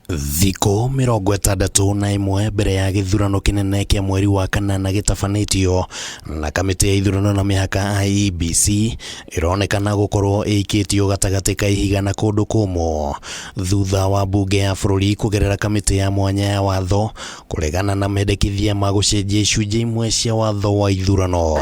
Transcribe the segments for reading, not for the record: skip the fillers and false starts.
Thikũ 61 mbere ya githurano kinene kia mweri wa kanana gitafanitio na kamiti ya ithurano na mihaka IEBC ironekana gukorwo ikitio gatagati ka ihiga na kundu kumo thutha wa mbunge ya bururi kugerera kamiti ya mwanya ya watho kuregana na mendekithia ma gucenjia icunji imwe cia watho wa ithurano.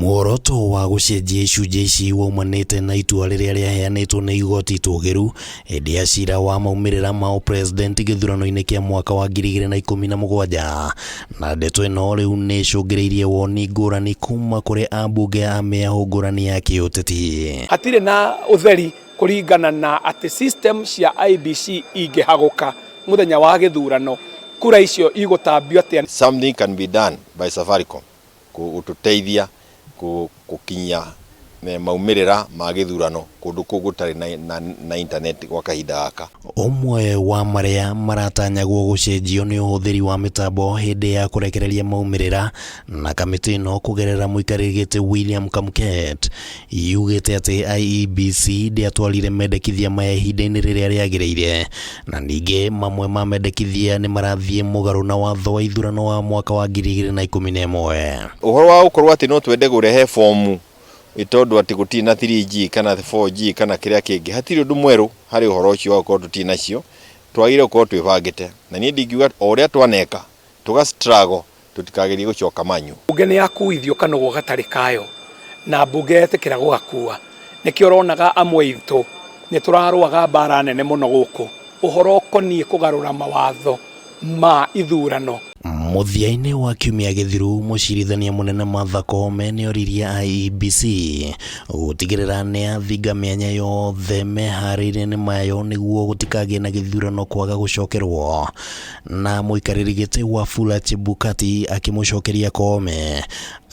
Muoroto wa gucenjia icunji ici waumanite na itua riria riaheanitwo ni igoti tugiru hindi ya cira wa maumirira ma president githurano-ini kia mwaka wa 2017 na ndeto ino riu ni icungireirie woni ngurani kuma kuri ambunge a miahu ngurani ya kiuteti. Hatire na utheri kuringana na ati system cia IEBC ingihaguka muthenya wa githurano kura icio igutambio atia. Something can be done by Safaricom kututeithia kukinya maumirira ma githurano kundu kugutari na internet kwa kahinda gaka. Umwe wa maria maratanyagwo gucenjio ni uhuthiri wa mitambo hindi ya kurekereria maumirira na kamiti no kugerera muikarigite William Kamket yugite ati IEBC ndiatwarire mendekithia maya ihinda-ini riria riagiriire na ningi mamwe ma mendekithia ni marathie mugaru na watho wa ithurano wa mwaka wa 2011. Uhoro wa ukorwo ati no twende gurehe fomu itondu ati gutina 3G kana 4G kana kiria kingi hatiri undu mweru hari uhoro ucio wa ukorwo tutina cio twagire ukorwo twibangite na ni ndingiuga oria twaneka tuga struggle tutikagerie gucoka manyu. Mbunge ni yakuithio kanogo gatari kayo na mbunge etikira gukua nikio ronaga amwe itu ni turaruaga mbara nene muno guku uhoro konie kugarura mawatho ma ithurano. Muthiaini wa kiumia githiru mucirithania munene Martha Kameme ni oririe IEBC gutigirira ni athinga mianya yothe mehariria-ini mayo niguo gutikagie na githurano kwaga gucokerwo na muikariri giti wa Fula Chebukati akimucokeria Kameme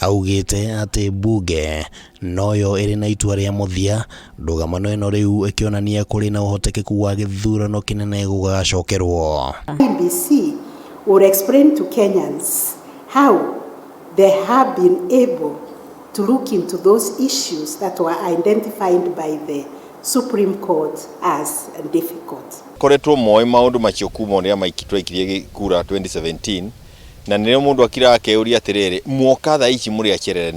augite ati mbunge noyo iri na itua ria muthia ndugamano ino riu ikionania kuri na uhotekeku wa githurano kinene gugacokerwo. IEBC will explain to Kenyans how they have been able to look into those issues that were identified by the Supreme Court as difficult. Koretwo moe maundu macio kuma ria maikitwa ikirie kura 2017 na nire mundu akira akeuria atiriri mwoka tha ici muri acherere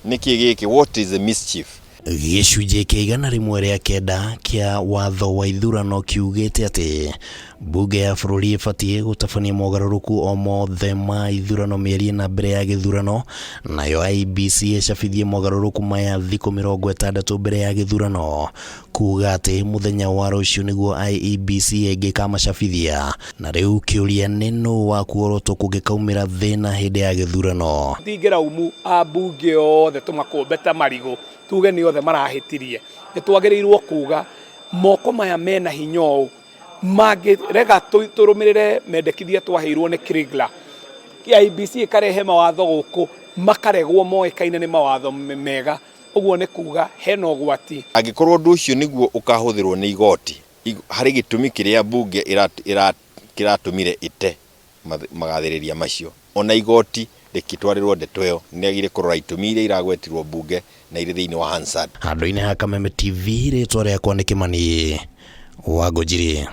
niki giki, what is the mischief? Gicunji kia 109 kia watho wa ithurano kiugite ati mbunge ya bururi ibatie gutabania Mogaruruku o mothe ma ithurano mieri na mbere ya githurano nayo IEBC icabithie Mogaruruku maya thikũ 60 mbere ya githurano kuga ati muthenya wa rucio niguo IEBC ingĩkamacabithia na riu kiuria ni no wa kuorotwo kungĩkaumĩra thĩna hindi ya githurano. Thingira umu ambunge othe tumakombeta marigo tuge ni othe marahitirie nitwagirirwo kuga moko maya mena hinyo magirega turumirire mendekithia twaheirwo ni kirigla IEBC ikarehe mawatho guku makaregwo moekaine ni mawatho mega uguo ni kuga hena ugwati. Angikorwo ndu ucio niguo ukahuthirwo ni igoti hari gitumi kiria mbunge kiratumire ite magathiriria macio ona igoti rikitwarirwo ndeto iyo niagire kurora itumi iria iragwetirwo mbunge na iri thiini wa Hansard. Handu-ini ha Kameme TV ritwa riakwa ni Kimani wa Gujiri.